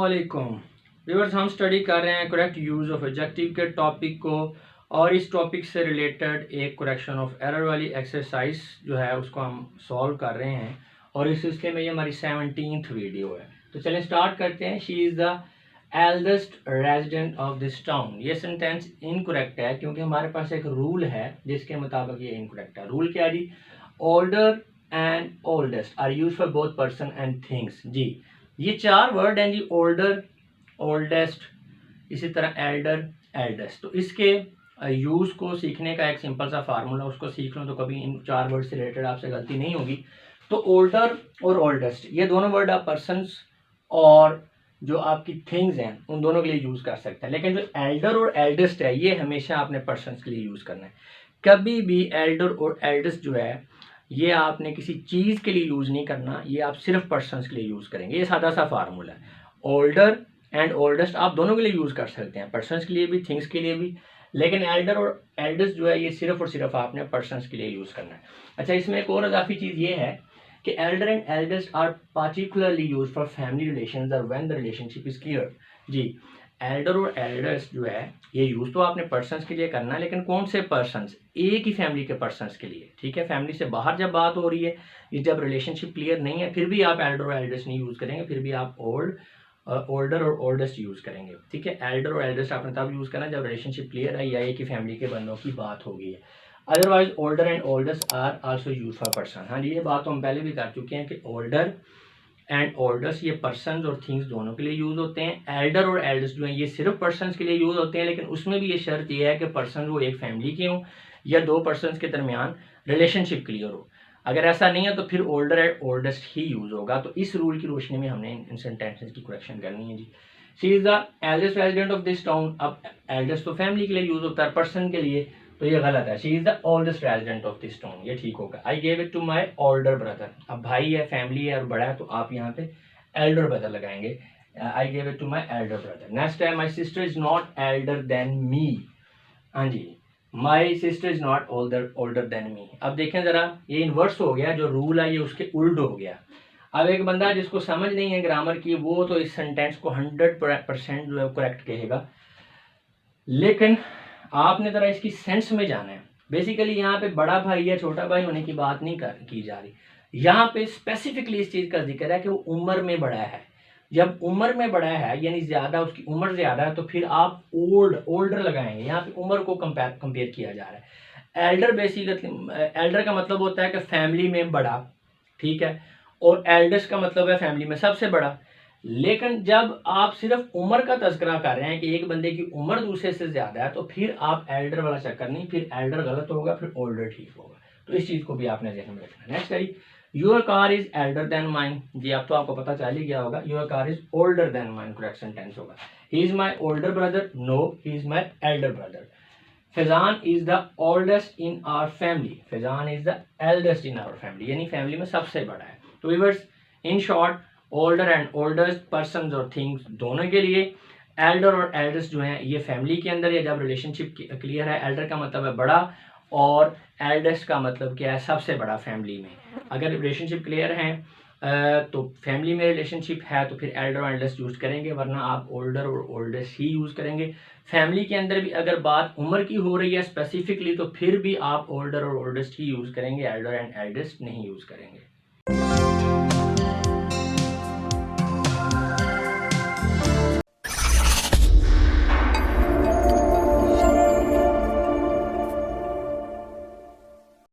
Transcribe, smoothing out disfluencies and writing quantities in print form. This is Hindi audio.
अस्सलामुअलैकुम व्यूअर्स, हम स्टडी कर रहे हैं करेक्ट यूज़ ऑफ एडजेक्टिव के टॉपिक को और इस टॉपिक से रिलेटेड एक करेक्शन ऑफ एरर वाली एक्सरसाइज जो है उसको हम सॉल्व कर रहे हैं और इस सिलसिले में ये हमारी 17th वीडियो है। तो चलें स्टार्ट करते हैं। She is the eldest resident of this town. ये सेंटेंस इनकरेक्ट है क्योंकि हमारे पास एक रूल है जिसके मुताबिक ये इनकरेक्ट है। रूल क्या है जी? Older and oldest are use for both person and things. जी, ये चार वर्ड हैं जी, ओल्डर, ओल्डेस्ट, इसी तरह एल्डर, एल्डेस्ट। तो इसके यूज़ को सीखने का एक सिंपल सा फार्मूला, उसको सीख लो तो कभी इन चार वर्ड से रिलेटेड आपसे गलती नहीं होगी। तो ओल्डर और ओल्डेस्ट ये दोनों वर्ड आप पर्सनस और जो आपकी थिंग्स हैं उन दोनों के लिए यूज़ कर सकते हैं, लेकिन जो एल्डर और एल्डेस्ट है ये हमेशा आपने पर्सनस के लिए यूज़ करना है। कभी भी एल्डर और एल्डेस्ट जो है ये आपने किसी चीज़ के लिए यूज़ नहीं करना, ये आप सिर्फ पर्सनस के लिए यूज़ करेंगे। ये सादा सा फार्मूला है। ओल्डर एंड ओल्डेस्ट आप दोनों के लिए यूज़ कर सकते हैं, पर्सनस के लिए भी, थिंग्स के लिए भी, लेकिन एल्डर और एल्डेस्ट जो है ये सिर्फ और सिर्फ आपने पर्सनस के लिए यूज़ करना है। अच्छा, इसमें एक और इजाफी चीज़ ये है कि elder and eldest are particularly use for family relations और when the relationship is clear. जी, एल्डर और एल्डेस्ट जो है ये यूज़ तो आपने पर्सनस के लिए करना है, लेकिन कौन से पर्सनस? एक ही फैमिली के पर्सनस के लिए। ठीक है, फैमिली से बाहर जब बात हो रही है, ये जब रिलेशनशिप क्लियर नहीं है, फिर भी आप एल्डर और एल्डेस्ट नहीं यूज़ करेंगे, फिर भी आप ओल्डर और ओल्डेस्ट यूज़ करेंगे। ठीक है, एल्डर और एल्डेस्ट आपने तब यूज़ करना जब रिलेशनशिप क्लियर है या एक ही फैमिली के बंदों की बात हो गई है। Otherwise older and oldest are also use for person. हाँ जी, ये बात तो हम पहले भी कर चुके हैं कि ओल्डर एंड ओल्डेस्ट ये पर्सन और थिंग्स दोनों के लिए यूज़ होते हैं। एल्डर और एल्डेस्ट जो हैं ये सिर्फ पर्सन के लिए यूज़ होते हैं, लेकिन उसमें भी ये शर्त ये है कि पर्सन वो एक फैमिली के हों या दो पर्सन के दरमियान रिलेशनशिप क्लियर हो। अगर ऐसा नहीं है तो फिर older and oldest he use होगा। तो इस रूल की रोशनी में हमने इन सेंटेंसेस की करेक्शन करनी है जी। She is the eldest resident of this town. अब एल्डेस्ट तो फैमिली के लिए यूज़ होता है, पर्सन के लिए तो ये गलत है। She is the oldest resident of this town, ये ठीक होगा। I gave it to my older brother. अब भाई है, फैमिली है और बड़ा है, तो आप यहाँ पे एल्डर ब्रदर लगाएंगे। I gave it to my elder brother. Next है my sister is not elder than me. हाँ जी, my sister is not older than me. अब देखें ज़रा, ये इन्वर्स हो गया, जो रूल है ये उसके उल्ट हो गया। अब एक बंदा जिसको समझ नहीं है ग्रामर की, वो तो इस सेंटेंस को 100% जो है करेक्ट कहेगा, लेकिन आपने ज़रा इसकी सेंस में जाना है। बेसिकली यहाँ पे बड़ा भाई या छोटा भाई होने की बात नहीं की जा रही, यहाँ पे स्पेसिफिकली इस चीज़ का जिक्र है कि वो उम्र में बड़ा है। जब उम्र में बड़ा है यानी ज़्यादा, उसकी उम्र ज़्यादा है, तो फिर आप ओल्डर लगाएंगे। यहाँ पे उम्र को कंपेयर किया जा रहा है। एल्डर बेसिकली, एल्डर का मतलब होता है कि फैमिली में बड़ा, ठीक है, और एल्डेस्ट का मतलब है फैमिली में सबसे बड़ा। लेकिन जब आप सिर्फ उम्र का तस्करा कर रहे हैं कि एक बंदे की उम्र दूसरे से ज़्यादा है, तो फिर आप एल्डर वाला चक्कर नहीं, फिर एल्डर गलत होगा, फिर ओल्डर ठीक होगा। तो इस चीज़ को भी आपने ध्यान में रखना है। नेक्स्ट करिए, your car is elder than mine. जी, अब तो आपको पता चल ही गया होगा, your car is older than mine correct sentence होगा। He is my older brother, no he is my elder brother. Faizan is the oldest in our family, Faizan is the eldest in our family, यानी फैमिली में सबसे बड़ा है। तो viewers, in short, older and oldest person और थिंग्स दोनों के लिए। एल्डर और एल्डेस्ट जो हैं ये फैमिली के अंदर या जब रिलेशनशिप क्लियर है। एल्डर का मतलब है बड़ा और एल्डेस्ट का मतलब क्या है? सबसे बड़ा फैमिली में। अगर रिलेशनशिप क्लियर है तो फैमिली में रिलेशनशिप है तो फिर एल्डर और एल्डेस्ट यूज़ करेंगे, वरना आप ओल्डर और ओल्डेस्ट ही यूज़ करेंगे। फैमिली के अंदर भी अगर बात उम्र की हो रही है स्पेसिफिकली, तो फिर भी आप ओल्डर और ओल्डेस्ट ही यूज़ करेंगे, एल्डर एंड एल्डेस्ट नहीं यूज़ करेंगे।